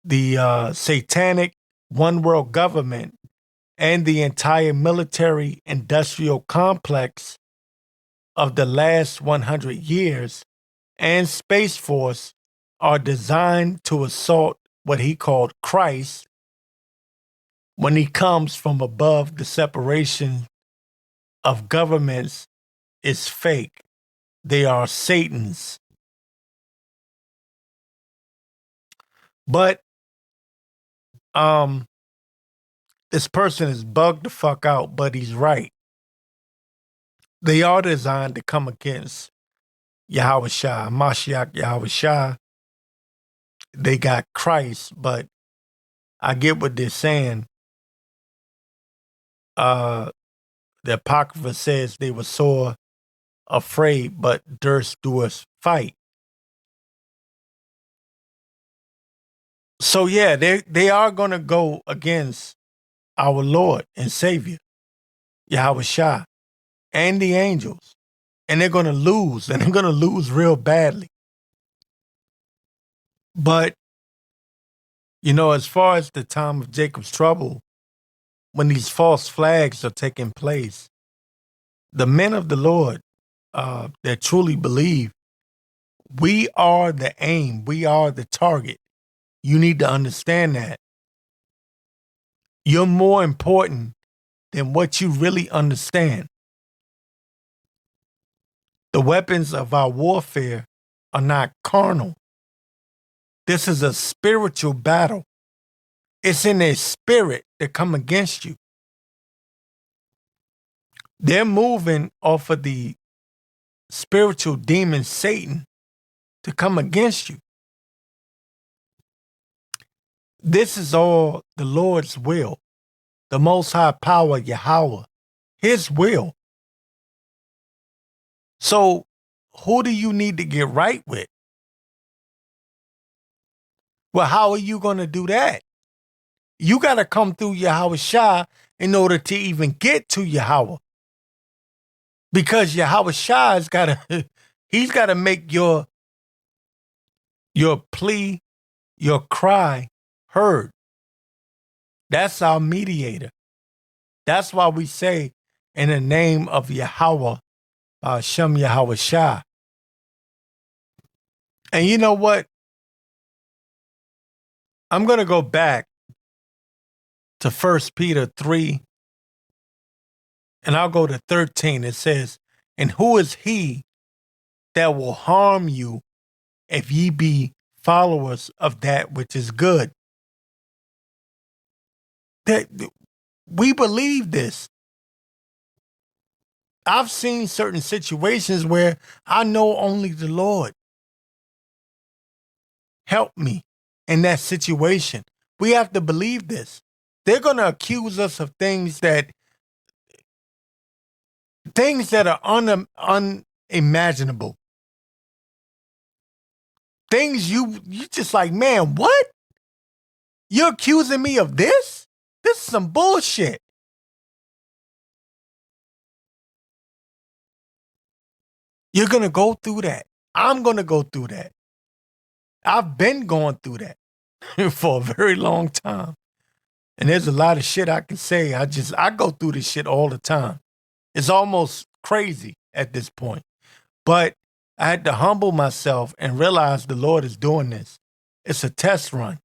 A: the satanic one world government and the entire military industrial complex of the last 100 years and Space Force are designed to assault what he called Christ when he comes from above. The separation of governments is fake. They are Satan's. But this person is bugged the fuck out, but he's right. They are designed to come against Yahweh Shah, Mashiach Yahweh Shah. They got Christ, but I get what they're saying. The Apocrypha says they were sore afraid, but durst do us fight. So yeah, they are going to go against our Lord and Savior, Yahweh Shah, and the angels. And they're going to lose, and they're going to lose real badly. But, as far as the time of Jacob's trouble, when these false flags are taking place, the men of the Lord that truly believe, we are the aim, we are the target. You need to understand that. You're more important than what you really understand. The weapons of our warfare are not carnal. This is a spiritual battle. It's in their spirit that come against you. They're moving off of the spiritual demon Satan to come against you. This is all the Lord's will, the Most High Power, Yahweh, His will. So who do you need to get right with? Well, how are you going to do that? You got to come through Yahweh Shah in order to even get to Yahweh. Because Yahweh Shah has got to, he's got to make your plea, your cry heard. That's our mediator. That's why we say, in the name of Yahweh, Shem Yahweh Shah. And you know what? I'm going to go back to 1 Peter 3, and I'll go to 13. It says, and who is he that will harm you if ye be followers of that which is good? That we believe this. I've seen certain situations where I know only the Lord help me in that situation. We have to believe this. They're going to accuse us of things that are unimaginable. Things you just like, man, what? You're accusing me of this? This is some bullshit. You're going to go through that. I'm going to go through that. I've been going through that for a very long time. And there's a lot of shit I can say. I go through this shit all the time. It's almost crazy at this point. But I had to humble myself and realize the Lord is doing this. It's a test run.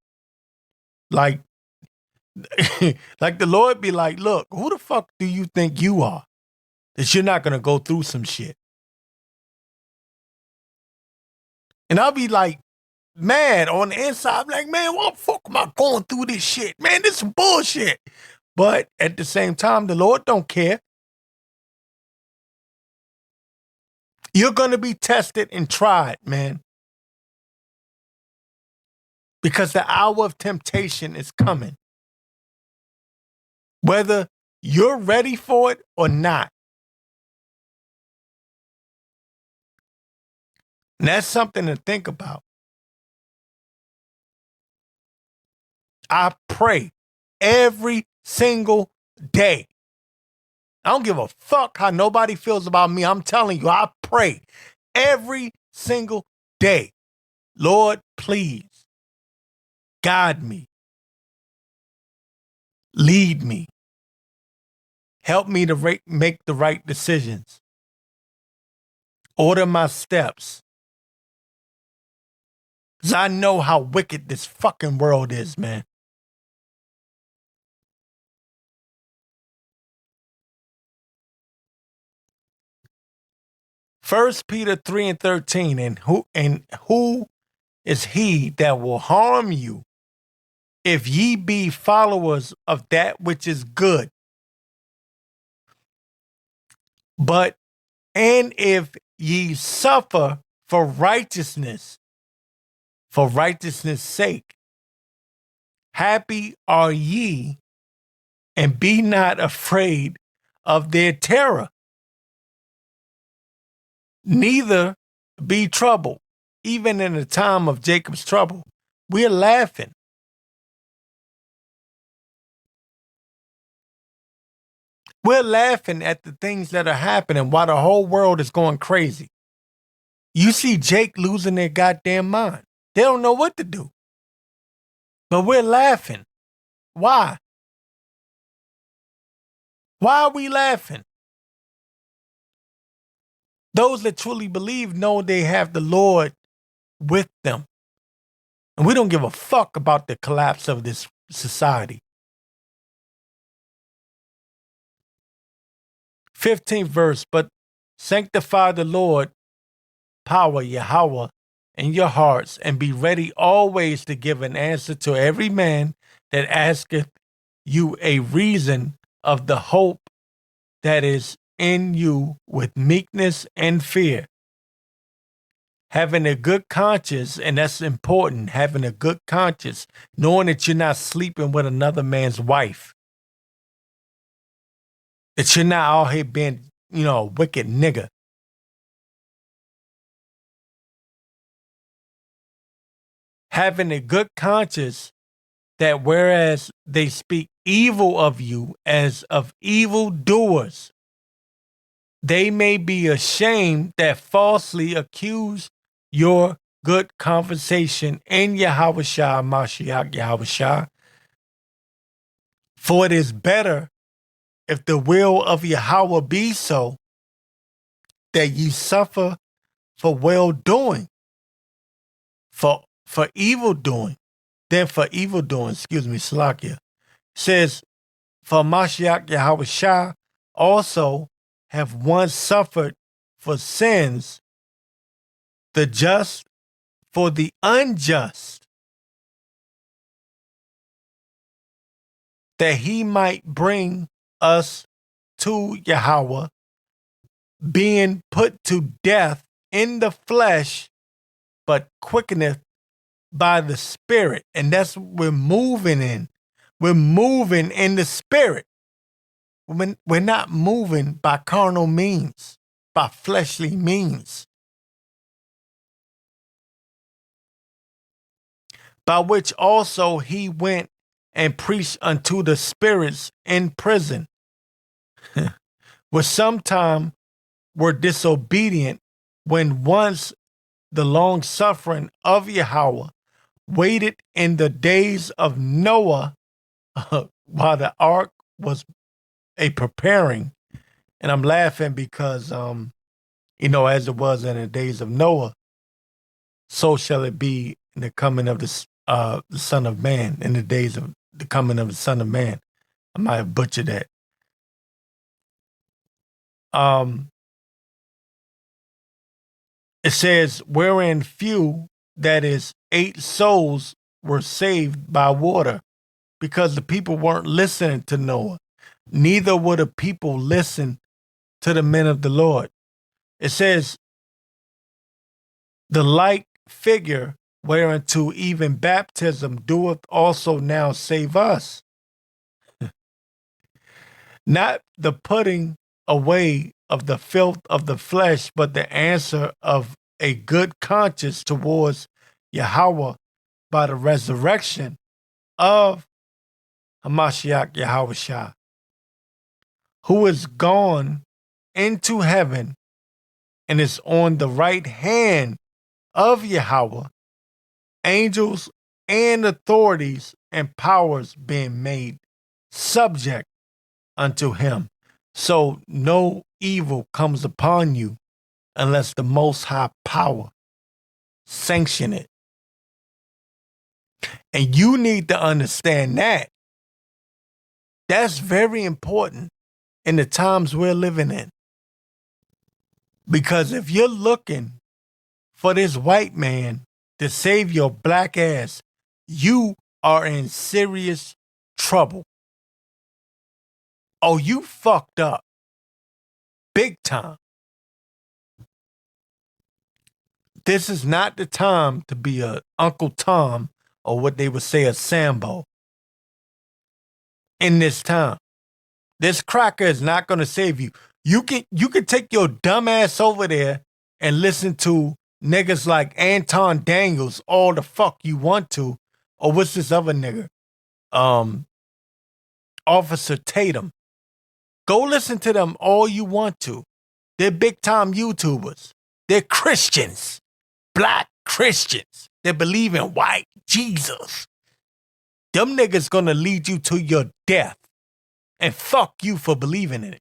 A: Like, like the Lord be like, look, who the fuck do you think you are? That you're not going to go through some shit. And I'll be like, mad on the inside. I'm like, man, why the fuck am I going through this shit? Man, this is some bullshit. But at the same time, the Lord don't care. You're going to be tested and tried, man. Because the hour of temptation is coming. Whether you're ready for it or not. And that's something to think about. I pray every single day. I don't give a fuck how nobody feels about me. I'm telling you, I pray every single day. Lord, please guide me. Lead me. Help me to make the right decisions. Order my steps. Because I know how wicked this fucking world is, man. First Peter 3:13, and who is he that will harm you if ye be followers of that which is good? And if ye suffer for righteousness' sake, happy are ye, and be not afraid of their terror. Neither be troubled. Even in the time of Jacob's trouble, we're laughing. We're laughing at the things that are happening while the whole world is going crazy. You see Jake losing their goddamn mind. They don't know what to do. But we're laughing. Why? Why are we laughing? Those that truly believe know they have the Lord with them. And we don't give a fuck about the collapse of this society. 15th verse, but sanctify the Lord, power Yahweh, in your hearts, and be ready always to give an answer to every man that asketh you a reason of the hope that is in you with meekness and fear. Having a good conscience, and that's important, having a good conscience, knowing that you're not sleeping with another man's wife. That you're not out here being, a wicked nigga. Having a good conscience that whereas they speak evil of you as of evildoers, they may be ashamed that falsely accuse your good conversation in Yahushua Mashiach Yahushua. For it is better, if the will of Yahweh be so, that ye suffer for well doing, for evil doing, than for evil doing. Salakia. Says, for Mashiach Yahushua also have once suffered for sins, the just for the unjust, that he might bring us to Yahweh, being put to death in the flesh, but quickeneth by the Spirit. And that's what we're moving in. We're moving in the Spirit. We're not moving by carnal means, by fleshly means, by which also he went and preached unto the spirits in prison, which sometime were disobedient, when once the long suffering of Yahweh waited in the days of Noah, while the ark was a preparing. And I'm laughing because as it was in the days of Noah, so shall it be in the coming of the Son of Man, in the days of the coming of the Son of Man. I might have butchered that. It says, wherein few, that is 8 souls, were saved by water, because the people weren't listening to Noah. Neither would the people listen to the men of the Lord. It says, the like figure whereunto even baptism doeth also now save us. Not the putting away of the filth of the flesh, but the answer of a good conscience towards Yahweh by the resurrection of Hamashiach Yahushua, who is gone into heaven and is on the right hand of Yahweh, angels and authorities and powers being made subject unto him. So no evil comes upon you unless the Most High Power sanction it. And you need to understand that. That's very important in the times we're living in. Because if you're looking for this white man to save your black ass, you are in serious trouble. Oh, you fucked up. Big time. This is not the time to be a Uncle Tom or what they would say a Sambo. In this time, this cracker is not going to save you. You can take your dumb ass over there and listen to niggas like Anton Daniels all the fuck you want to, or what's this other nigga? Officer Tatum. Go listen to them all you want to. They're big time YouTubers. They're Christians. Black Christians that believe in white Jesus. Them niggas gonna lead you to your death. And fuck you for believing in it.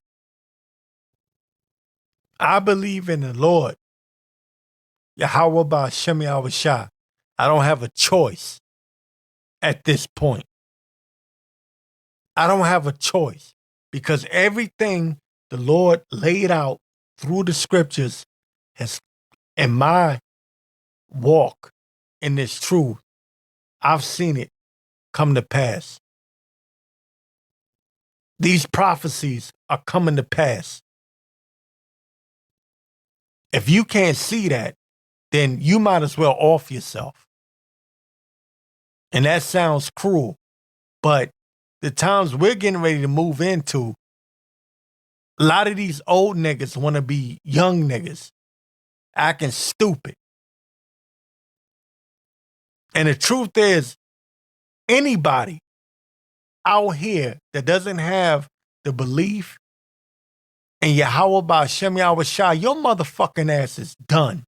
A: I believe in the Lord. Yahweh Ba'Shem Yahushua. I don't have a choice at this point. I don't have a choice because everything the Lord laid out through the scriptures has, in my walk in this truth, I've seen it come to pass. These prophecies are coming to pass. If you can't see that, then you might as well off yourself. And that sounds cruel, but the times we're getting ready to move into, a lot of these old niggas want to be young niggas, acting stupid. And the truth is, anybody out here that doesn't have the belief in Yahweh Ba'Shem Yahushua, your motherfucking ass is done.